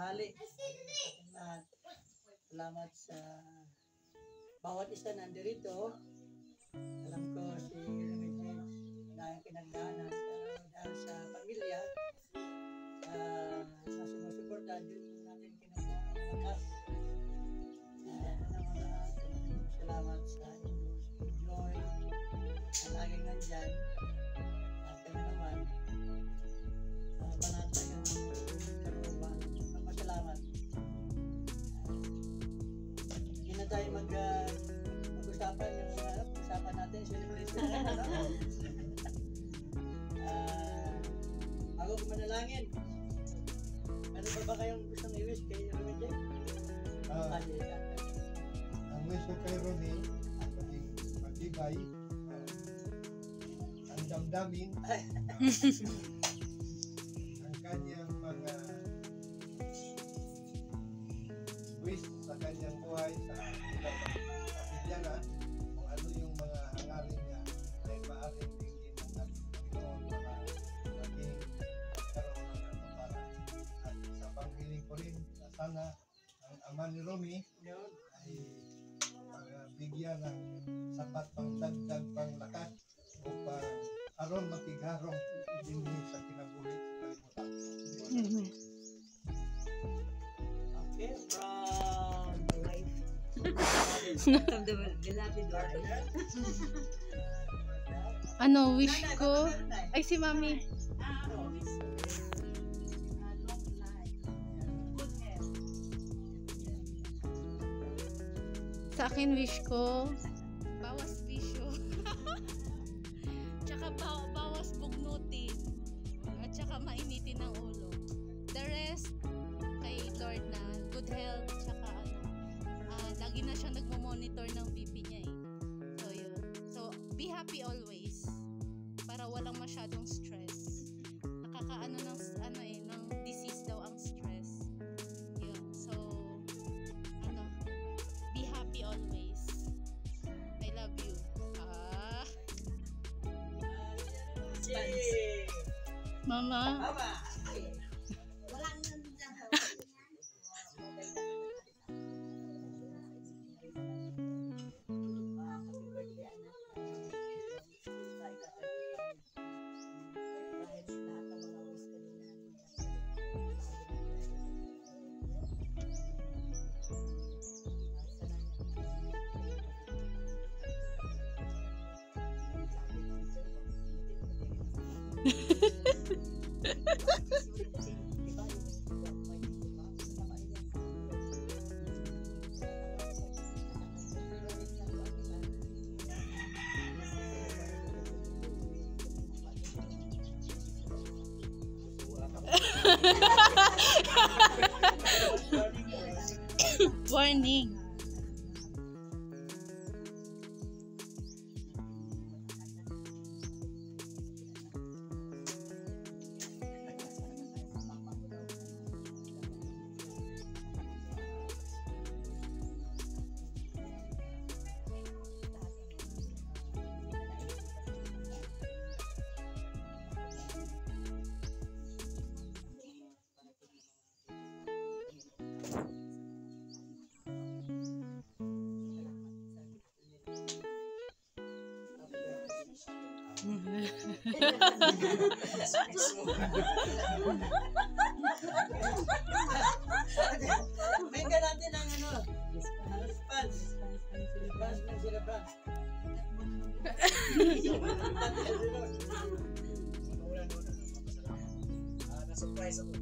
tanghali. At salamat sa bawat isa nandirito. Alam ko si Remedios dahil pinagdaanan dahil sa pamilya sa sumusuporta din natin kinakakas. Salamat sa inyo, si Joy na laging nandyan. At kayo naman panatayan ng karuban. Magpasalamat. Hindi na tayo mag-usapan yung pag-usapan natin celebration na ako kumanalangin. Ano ba kayong gustong i-wish kay Remedios? Ang wish ko kay Ronnie ay matibay ang damdamin ang kanyang mga wish sa kanyang buhay sa pamilya na kung ano yung mga hangarin niya ay maaaring tingin ng Panginoon para maging karoon ng katuparan. At sa panghiling ko rin na sana ang ama ni Romy ay bigyan ng sapat pang dagdag pang lakas upang aron matigharong din sa kinabuhi sa kalimutan. Okay, from the life. From the beloved one. Ano, wish ko? Ay, si Mami. Sa akin, wish ko, bawas bisyo. Tsaka bawas bugnutin. At tsaka mainitin ng ulo. The rest, kay Lord na, good health, tsaka lagi na siyang nagmo-monitor ng BP niya eh. So, yun. So, be happy always. Para walang masyadong stress. Nakakaano ng disease daw ang stress. Yun. So, be happy always. I love you. Mama. Mama. Warning. Bigyan natin ang response. Response ng sila ba? Na-surprise ako.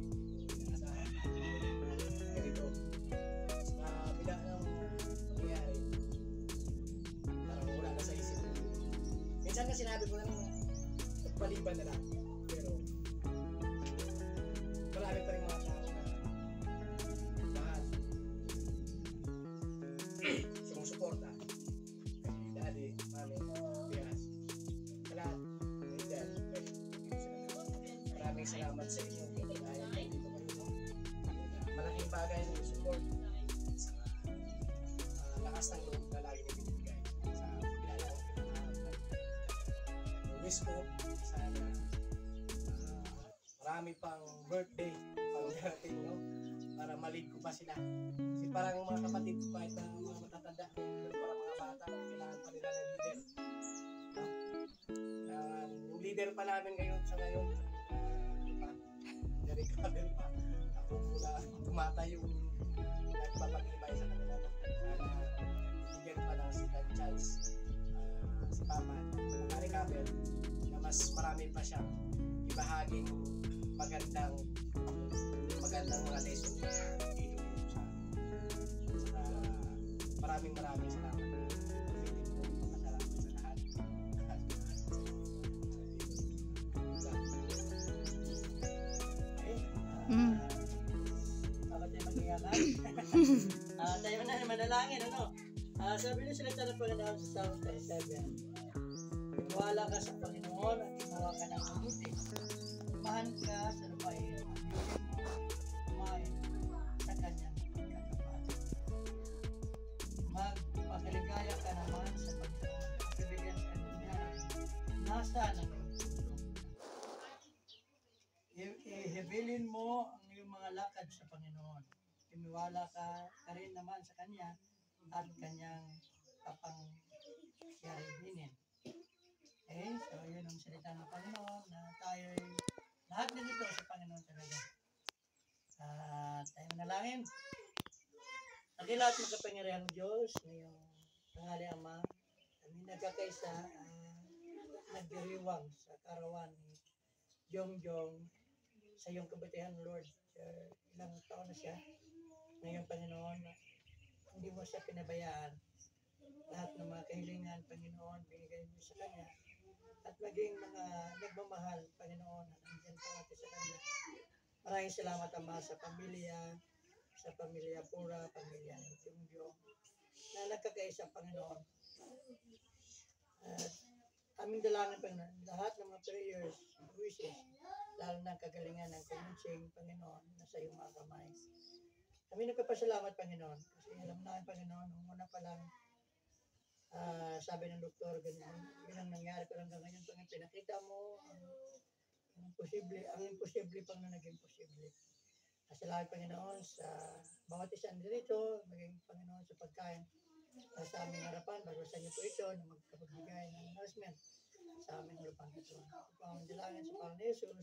Ganito. Sa bila ng nangyayari, parang wala na sa isip. Minsan nga sinabi ko lang, paliban na lang. Pero, marami pa rin mga tao na mahal. Sumusuporta. Kay daddy, mami, tiyanas. Sa lahat. Nandiyan. Maraming salamat sa inyo. Malaking bagay yung support sa lakas ng loob na lagi na binibigay sa pinalawang pinangarap. Wish ko sana marami pang birthday pang darating, no? para malid ko pa sila. Kasi parang mga kapatid ko kahit na mga matatanda, parang mga bata, kailangan pa nila ng leader. No? Yung leader pa namin ngayon sa ngayon, na-recover pa. Ako mula tumatayo yung nagpapag-ibay sa kanila. Leader pa lang si Dan Charles, si Papa, na-recover na mas marami pa siyang ibahaging magandang mga lesson na tinuturo sa maraming salamat. Pasalamat sa lahat. Dapat tayo mag-iyakan. Tayo na manalangin, ano? Sabi niyo sila ng Panginoon sa Psalm 37. Wala ka sa Panginoon at ginawa ka ng mabuti. Tumahan ka sa lupain. Kumain sa kanyang katapat. Magpakaligaya ka naman sa Panginoon. Bibigyan ka niya nasa ng puso. Ihibilin mo ang iyong mga lakad sa Panginoon. Timiwala ka rin naman sa Kanya at Kanyang kapangyarihinin. Okay, so yun ang salita ng Panginoon na tayo lahat na dito sa Panginoon talaga. Tayo manalangin. Ang lahat ng kapangyarihang Diyos, ngayong tanghali Ama, kami nagkakaisa, nagdiriwang sa karawan ni Jongjong sa iyong kabutihan, Lord. Ilang taon na siya. Ngayon, Panginoon, hindi mo siya pinabayaan. Lahat ng mga kahilingan, Panginoon, binigay mo sa Kanya. At maging mga nagmamahal, Panginoon, na nandiyan pa natin sa Kanya. Maraming salamat, Ama, sa pamilya Pura, pamilya ng Jongjong, na nagkakaisa, Panginoon. At aming dalangin, Panginoon, lahat ng mga prayers, wishes, lalo ng kagalingan ng convincing, Panginoon, na sa iyong mga kamay. Kami nagpapasalamat, Panginoon, kasi alam namin, Panginoon, nung una pa lang, sabi ng doktor, ganyan ang nangyari pa lang ngayon, Panginoon, pinakita mo ang imposible pang na naging posible. Salamat, Panginoon, sa bawat isang dito, maging Panginoon sa pagkain sa aming harapan, bago sa inyo po ito, na magkapagbigay ng nourishment sa aming harapan ito. Ito po ang dalangin sa Panginoon Jesus.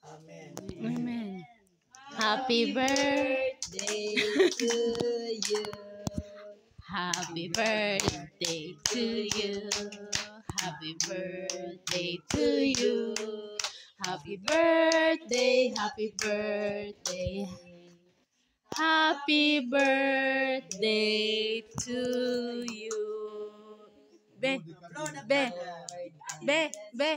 Amen. Amen. Happy birthday to you. Happy birthday to you. Happy birthday to you. Happy birthday, happy birthday. Happy birthday to you. Be, be, be.